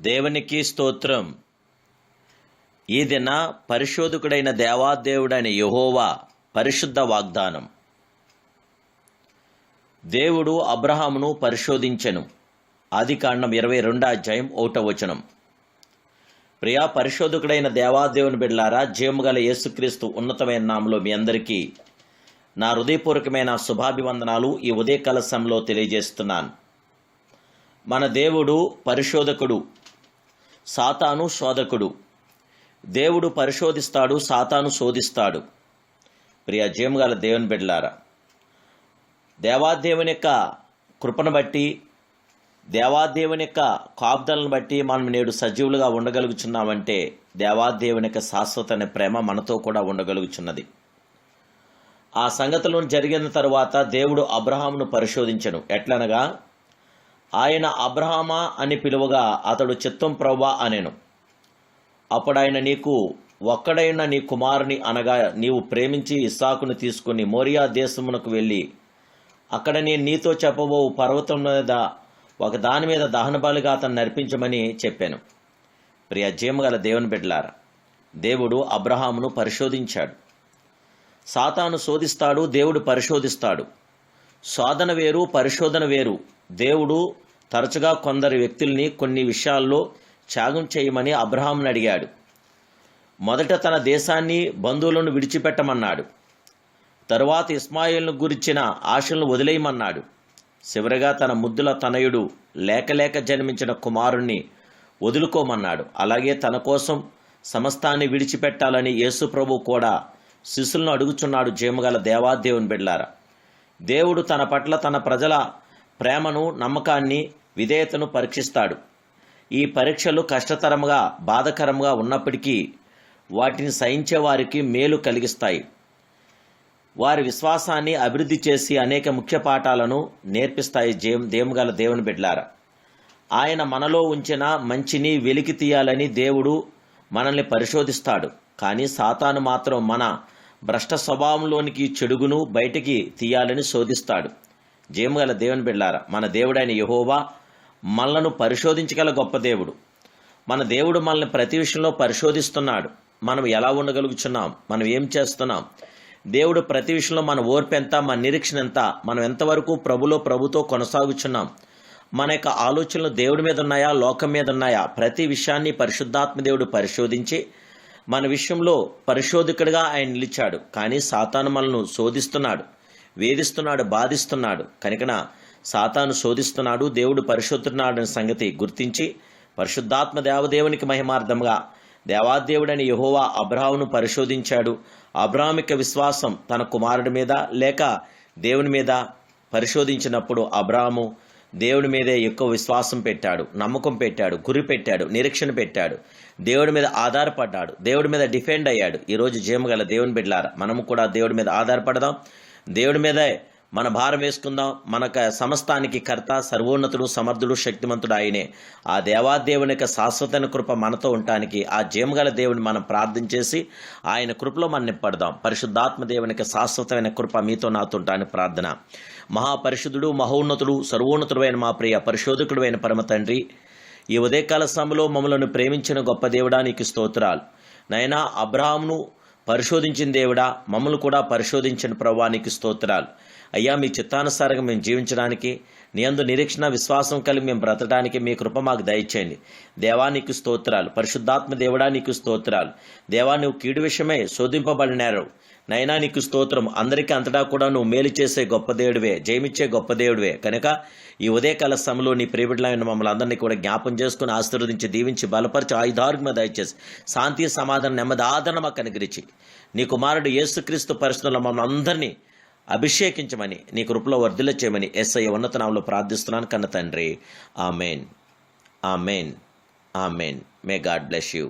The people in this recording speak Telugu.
దేవునికి స్తోత్రం. ఈ దిన పరిశోధకుడైన దేవాదేవుడైన యెహోవా పరిశుద్ధ వాగ్దానం. దేవుడు అబ్రహామును పరిశోధించెను. ఆదికాండం 22:1. ప్రియా పరిశోధకుడైన దేవాదేవుని బిడ్డలారా, జీవముగల యేసుక్రీస్తు ఉన్నతమైన నామములో మీ అందరికీ నా హృదయపూర్వకమైన శుభాభివందనాలు ఈ ఉదయకాల సమయంలో తెలియజేస్తున్నాను. మన దేవుడు పరిశోధకుడు, సాతాను శోధకుడు. దేవుడు పరిశోధిస్తాడు, సాతాను శోధిస్తాడు. ప్రియ జీవముగల దేవుని బిడ్డలారా, దేవాదేవుని యొక్క కృపను బట్టి, దేవాదేవుని యొక్క కాపుదలను బట్టి మనం నేడు సజీవులుగా ఉండగలుగుచున్నామంటే దేవాదేవుని యొక్క శాశ్వతమైన ప్రేమ మనతో కూడా ఉండగలుగుచున్నది. ఆ సంగతులను జరిగిన తరువాత దేవుడు అబ్రహామును పరిశోధించెను. ఎట్లనగా, ఆయన అబ్రహామా అని పిలువగా అతడు చిత్తం ప్రభువా అనెను. అప్పుడు ఆయన, నీకు ఒక్కడైన నీ కుమారుని అనగా నీవు ప్రేమించి ఇస్సాకును తీసుకుని మోరియా దేశమునకు వెళ్ళి అక్కడ నేను నీతో చెప్పబో పర్వతం మీద ఒక దాని మీద దహనబలిగా అతను నర్పించమని చెప్పాను. ప్రియ జీవముగల దేవుని బిడ్డలారా, దేవుడు అబ్రహామును పరిశోధించాడు. సాతాను శోధిస్తాడు, దేవుడు పరిశోధిస్తాడు. శోధన వేరు, పరిశోధన వేరు. దేవుడు తరచుగా కొందరు వ్యక్తుల్ని కొన్ని విషయాల్లో త్యాగం చేయమని అబ్రహామును అడిగాడు. మొదట తన దేశాన్ని, బంధువులను విడిచిపెట్టమన్నాడు. తరువాత ఇస్మాయిల్ను గురించిన ఆశలను వదిలేయమన్నాడు. చివరిగా తన ముద్దుల తనయుడు లేక జన్మించిన కుమారుణ్ణి వదులుకోమన్నాడు. అలాగే తన కోసం సమస్తాన్ని విడిచిపెట్టాలని యేసు ప్రభు కూడా శిష్యులను అడుగుచున్నాడు. జీవముగల దేవాదేవుని బిడ్డలారా, దేవుడు తన పట్ల తన ప్రజల ప్రేమను, నమ్మకాన్ని, విధేయతను పరీక్షిస్తాడు. ఈ పరీక్షలు కష్టతరంగా, బాధకరంగా ఉన్నప్పటికీ వాటిని సహించే వారికి మేలు కలిగిస్తాయి. వారి విశ్వాసాన్ని అభివృద్ధి చేసి అనేక ముఖ్య పాఠాలను నేర్పిస్తాయి. దేవుగల దేవుని బిడ్డలారా, ఆయన మనలో ఉంచిన మంచిని వెలికి తీయాలని దేవుడు మనల్ని పరిశోధిస్తాడు. కానీ సాతాను మాత్రం మన భ్రష్ట స్వభావంలోనికి చెడుగును బయటికి తీయాలని శోధిస్తాడు. జీవముగల దేవుని బిడ్డలారా, మన దేవుడైన యెహోవా మనలను పరిశోధించగల గొప్ప దేవుడు. మన దేవుడు మనల్ని ప్రతి విషయంలో పరిశోధిస్తున్నాడు. మనం ఎలా ఉండగలుగుతున్నాం, మనం ఏం చేస్తున్నాం, దేవుడు ప్రతి విషయంలో మన ఓర్పు ఎంత, మన నిరీక్షణ ఎంత, మనం ఎంతవరకు ప్రభుతో కొనసాగుచున్నాం, మన యొక్క ఆలోచనలు దేవుడి మీద ఉన్నాయా, లోకం మీద ఉన్నాయా, ప్రతి విషయాన్ని పరిశుద్ధాత్మ దేవుడు పరిశోధించి మన విషయంలో పరిశోధకుడిగా ఆయన నిలిచాడు. కానీ సాతాను మనల్ని శోధిస్తున్నాడు, వేధిస్తున్నాడు, బాధిస్తున్నాడు. కనుకన సాతాను శోధిస్తున్నాడు, దేవుడు పరిశోధిస్తున్నాడనే సంగతి గుర్తించి పరిశుద్ధాత్మ దేవదేవునికి మహిమార్థంగా దేవాదేవుడైన యెహోవా అబ్రహామును పరిశోధించాడు. అబ్రహాము యొక్క విశ్వాసం తన కుమారుడి మీద లేక దేవుని మీద పరిశోధించినప్పుడు అబ్రహాము దేవుడి మీదే ఎక్కువ విశ్వాసం పెట్టాడు, నమ్మకం పెట్టాడు, గురి పెట్టాడు, నిరీక్షణ పెట్టాడు, దేవుడి మీద ఆధారపడ్డాడు, దేవుడి మీద డిఫెండ్ అయ్యాడు. ఈరోజు జీవముగల దేవుని బిడ్డలారా, మనము కూడా దేవుడి మీద ఆధారపడదాం, దేవుడి మీదే మన భారం వేసుకుందాం. మనకు సమస్తానికి కర్త, సర్వోన్నతుడు, సమర్థుడు, శక్తిమంతుడు ఆయనే. ఆ దేవాదేవుని యొక్క శాశ్వతమైన కృప మనతో ఉండటానికి ఆ జీవముగల దేవుని మనం ప్రార్థన చేసి ఆయన కృపలో మనం నింపడదాం. పరిశుద్ధాత్మ దేవుని యొక్క శాశ్వతమైన కృప మీతో నాతో ఉండటానికి ప్రార్థన. మహాపరిశుద్ధుడు, మహోన్నతుడు, సర్వోన్నతుడైన మా ప్రియ పరిశోధకుడు అయిన పరమ తండ్రి, ఈ ఉదయకాల సమయంలో మమ్మలను ప్రేమించిన గొప్ప దేవుడా నీకు స్తోత్రాలు. నైనా అబ్రహామును పరిశోధించిన దేవుడా, మమ్మల్ని కూడా పరిశోధించిన ప్రభువా నీకు స్తోత్రాలు. అయ్యా, మీ చిత్తానుసారంగా మేము జీవించడానికి, నీ యందు నిరీక్షణ, విశ్వాసం కలిగి మేము బ్రతకడానికి మీ కృప మాకు దయచేయండి. దేవా నీకు స్తోత్రాలు. పరిశుద్ధాత్మ దేవుడా నీకు స్తోత్రాలు. దేవా నువ్వు కీడు విషయమై శోధింపబడినారు. నైనా నీకు స్తోత్రం. అందరికీ అంతటా కూడా నువ్వు మేలు చేసే గొప్ప దేవుడివే, జయమిచ్చే గొప్ప దేవుడివే. కనుక ఈ ఉదయకాల సమయంలో నీ ప్రియబిడ్డలైన మమ్మల్ని అందరినీ కూడా జ్ఞాపం చేసుకుని ఆశీర్వదించి, దీవించి, బలపరిచి, ఆయుధారుగా దయచేసి శాంతి, సమాధానం, నెమ్మది, ఆదరణ మాకు అనుగ్రహించి నీ కుమారుడు యేసుక్రీస్తు పరిశుద్ధుల మమ్మల్ని అందరినీ అభిషేకించమని, నీ కృపలో వర్ధిల్ల చేయమని యేసయ్య ఉన్నత నామములో ప్రార్థిస్తున్నాను కన్న తండ్రి. Amen, amen, amen. May God bless you.